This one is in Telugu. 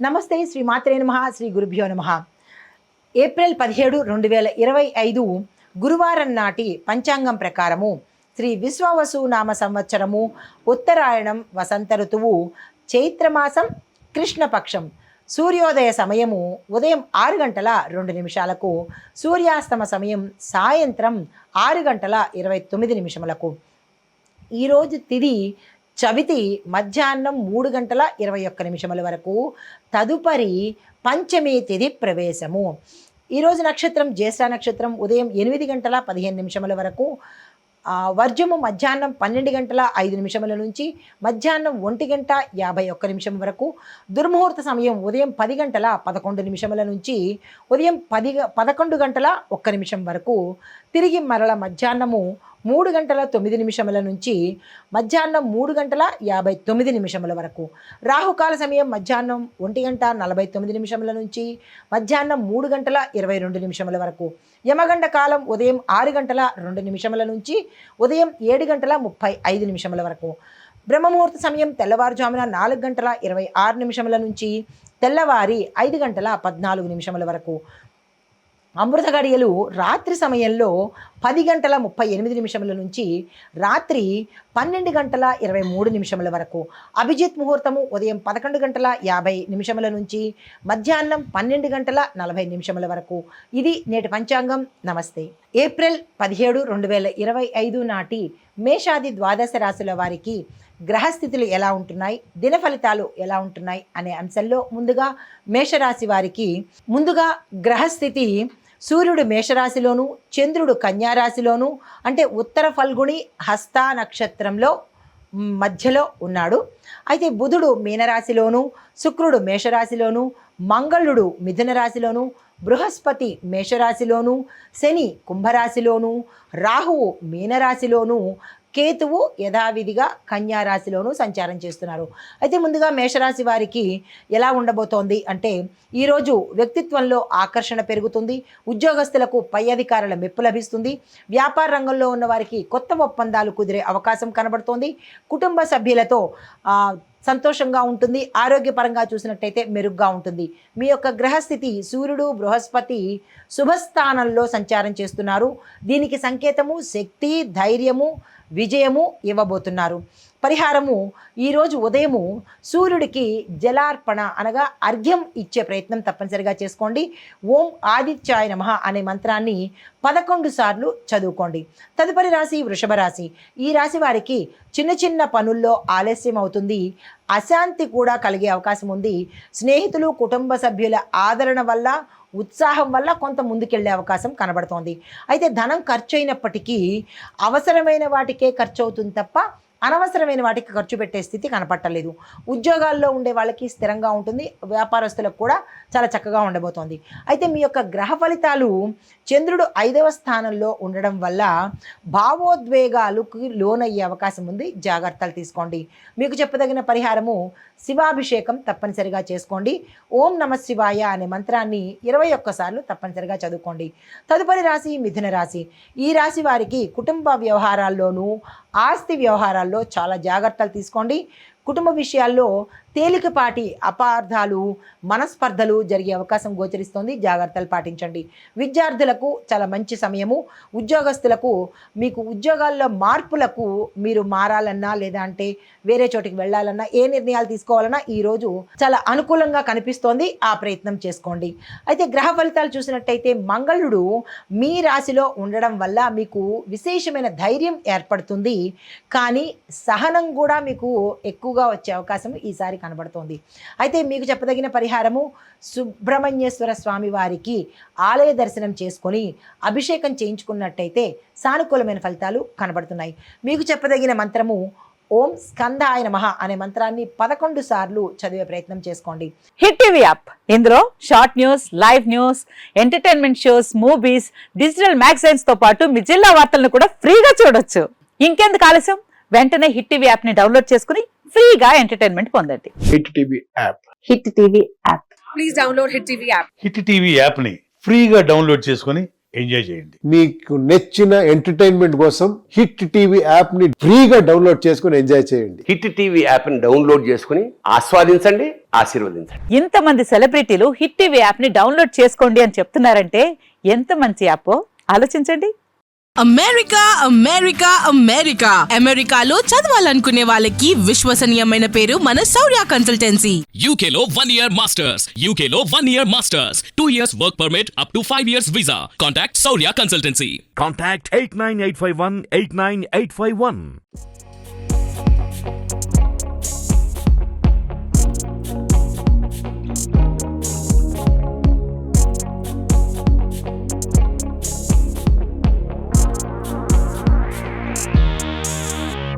నమస్తే, శ్రీ మాత్రే నమః, శ్రీ గురుభ్యో నమః. ఏప్రిల్ 17, 2025 గురువారం నాటి పంచాంగం ప్రకారము శ్రీ విశ్వావసు నామ సంవత్సరము ఉత్తరాయణం వసంత ఋతువు చైత్రమాసం కృష్ణపక్షం సూర్యోదయ సమయము ఉదయం 6:02 సూర్యాస్తమ సమయం సాయంత్రం 6:29. ఈరోజు తిథి చవితి మధ్యాహ్నం 3:21 వరకు. తదుపరి పంచమి తిథి ప్రవేశము. ఈరోజు నక్షత్రం జ్యేష్ఠ నక్షత్రం ఉదయం 8:15 వరకు. వర్జము మధ్యాహ్నం 12:05 నుంచి మధ్యాహ్నం 1:51 వరకు. దుర్ముహూర్త సమయం ఉదయం 10:11 నుంచి ఉదయం 11:01 వరకు. తిరిగి మరల మధ్యాహ్నము 3:09 నుంచి మధ్యాహ్నం 3:59 వరకు. రాహుకాల సమయం మధ్యాహ్నం 1:49 నుంచి మధ్యాహ్నం 3:22 వరకు. యమగండ కాలం ఉదయం 6:02 నుంచి ఉదయం 7:35 వరకు. బ్రహ్మముహూర్త సమయం తెల్లవారుజామున 4:26 నుంచి తెల్లవారి 5:14 వరకు. అమృత గడియలు రాత్రి సమయంలో 10:38 నుంచి రాత్రి 12:23 వరకు. అభిజిత్ ముహూర్తము ఉదయం 11:50 నుంచి మధ్యాహ్నం 12:40 వరకు. ఇది నేటి పంచాంగం. నమస్తే. ఏప్రిల్ 17, 2025 నాటి మేషాది ద్వాదశ రాశుల వారికి గ్రహస్థితులు ఎలా ఉంటున్నాయి, దిన ఫలితాలు ఎలా ఉంటున్నాయి అనే అంశంలో ముందుగా మేషరాశి వారికి గ్రహస్థితి సూర్యుడు మేషరాశిలోను, చంద్రుడు కన్యారాశిలోను, అంటే ఉత్తర ఫల్గుణి హస్త నక్షత్రంలో మధ్యలో ఉన్నాడు. అయితే బుధుడు మీనరాశిలోను, శుక్రుడు మేషరాశిలోను, మంగళుడు మిథున రాశిలోను, బృహస్పతి మేషరాశిలోను, శని కుంభరాశిలోను, రాహువు మీనరాశిలోను, కేతువు యథావిధిగా కన్యారాశిలోనూ సంచారం చేస్తున్నారు. అయితే ముందుగా మేషరాశి వారికి ఎలా ఉండబోతోంది అంటే, ఈరోజు వ్యక్తిత్వంలో ఆకర్షణ పెరుగుతుంది. ఉద్యోగస్తులకు పై అధికారుల మెప్పు లభిస్తుంది. వ్యాపార రంగంలో ఉన్న వారికి కొత్త ఒప్పందాలు కుదిరే అవకాశం కనబడుతోంది. కుటుంబ సభ్యులతో సంతోషంగా ఉంటుంది. ఆరోగ్యపరంగా చూసినట్టయితే మెరుగ్గా ఉంటుంది. మీ యొక్క గ్రహస్థితి సూర్యుడు బృహస్పతి శుభస్థానంలో సంచారం చేస్తున్నారు. దీనికి సంకేతము శక్తి, ధైర్యము, విజయము ఇవ్వబోతున్నారు. పరిహారము, ఈరోజు ఉదయము సూర్యుడికి జలార్పణ అనగా అర్ఘ్యం ఇచ్చే ప్రయత్నం తప్పనిసరిగా చేసుకోండి. ఓం ఆదిత్యాయ నమః అనే మంత్రాన్ని 11 సార్లు చదువుకోండి. తదుపరి రాశి వృషభ రాశి. ఈ రాశి వారికి చిన్న చిన్న పనుల్లో ఆలస్యం అవుతుంది. అశాంతి కూడా కలిగే అవకాశం ఉంది. స్నేహితులు కుటుంబ సభ్యుల ఆదరణ వల్ల, ఉత్సాహం వల్ల కొంత ముందుకెళ్లే అవకాశం కనబడుతోంది. అయితే ధనం ఖర్చు అయినప్పటికీ అవసరమైన వాటికే ఖర్చు అవుతుంది తప్ప అనవసరమైన వాటికి ఖర్చు పెట్టే స్థితి కనపట్టలేదు. ఉద్యోగాల్లో ఉండే వాళ్ళకి స్థిరంగా ఉంటుంది. వ్యాపారస్తులకు కూడా చాలా చక్కగా ఉండబోతోంది. అయితే మీ యొక్క గ్రహ ఫలితాలు చంద్రుడు 5వ స్థానంలో ఉండడం వల్ల భావోద్వేగాలకు లోనయ్యే అవకాశం ఉంది. జాగ్రత్తలు తీసుకోండి. మీకు చెప్పదగిన పరిహారము శివాభిషేకం తప్పనిసరిగా చేసుకోండి. ఓం నమ శివాయ అనే మంత్రాన్ని 21 సార్లు తప్పనిసరిగా చదువుకోండి. తదుపరి రాశి మిథున రాశి. ఈ రాశి వారికి కుటుంబ వ్యవహారాల్లోనూ ఆస్తి వ్యవహారాల్లో చాలా జాగ్రత్తలు తీసుకోండి. కుటుంబ విషయాల్లో తేలికపాటి అపార్థాలు, మనస్పర్ధలు జరిగే అవకాశం గోచరిస్తోంది. జాగ్రత్తలు పాటించండి. విద్యార్థులకు చాలా మంచి సమయము. ఉద్యోగస్తులకు మీకు ఉద్యోగాల్లో మార్పులకు మీరు మారాలన్నా లేదా అంటే వేరే చోటికి వెళ్ళాలన్నా, ఏ నిర్ణయాలు తీసుకోవాలన్నా ఈరోజు చాలా అనుకూలంగా కనిపిస్తోంది. ఆ ప్రయత్నం చేసుకోండి. అయితే గ్రహ ఫలితాలు చూసినట్టయితే మంగళుడు మీ రాశిలో ఉండడం వల్ల మీకు విశేషమైన ధైర్యం ఏర్పడుతుంది. కానీ సహనం కూడా మీకు ఎక్కువగా వచ్చే అవకాశం ఈసారి కనబడుతోంది. అయితే మీకు చెప్పదగిన పరిహారము సుబ్రహ్మణ్యేశ్వర స్వామి వారికి ఆలయ దర్శనం చేసుకొని అభిషేకం చేయించుకున్నట్టయితే సానుకూలమైన ఫలితాలు కనబడుతున్నాయి. మీకు చెప్పదగిన మంత్రము ఓం స్కందాయ నమః అనే మంత్రాన్ని 11 సార్లు చదివే ప్రయత్నం చేసుకోండి. హిట్ టీవీ యాప్, ఇందులో short news, live news, entertainment shows, movies, digital magazines తో పాటు మీ జిల్లా వార్తలను కూడా ఫ్రీగా చూడొచ్చు. ఇంకెందుకు ఆలస్యం, వెంటనే హిట్ టీవీ యాప్ ని డౌన్లోడ్ చేసుకుని ఫ్రీగా ఎంటర్టైన్మెంట్ పొందండి. Hit TV app. Hit TV app. Please download hit TV app. Hit TV app ని ఫ్రీగా డౌన్లోడ్ చేసుకొని ఎంజాయ్ చేయండి. మీకు నచ్చిన ఎంటర్టైన్మెంట్ కోసం హిట్ టీవీ యాప్ ని ఫ్రీగా డౌన్లోడ్ చేసుకొని ఎంజాయ్ చేయండి. హిట్ టీవీ యాప్ ని డౌన్లోడ్ చేసుకుని ఆస్వాదించండి, ఆశీర్వదించండి. ఇంతమంది సెలబ్రిటీలు హిట్ టీవీ యాప్ ని డౌన్లోడ్ చేసుకోండి అని చెప్తున్నారంటే ఎంత మంచి యాప్ ఆలోచించండి. అమెరికా అమెరికా అమెరికా అమెరికాలో చదవాలనుకునే వాళ్ళకి విశ్వసనీయమైన పేరు మన శౌర్య consultancy. UK Law 1 Year Masters. UK Law 1 Year Masters. 2 years work permit up to 5 years visa. Contact Saurya Consultancy. Contact 89851 89851.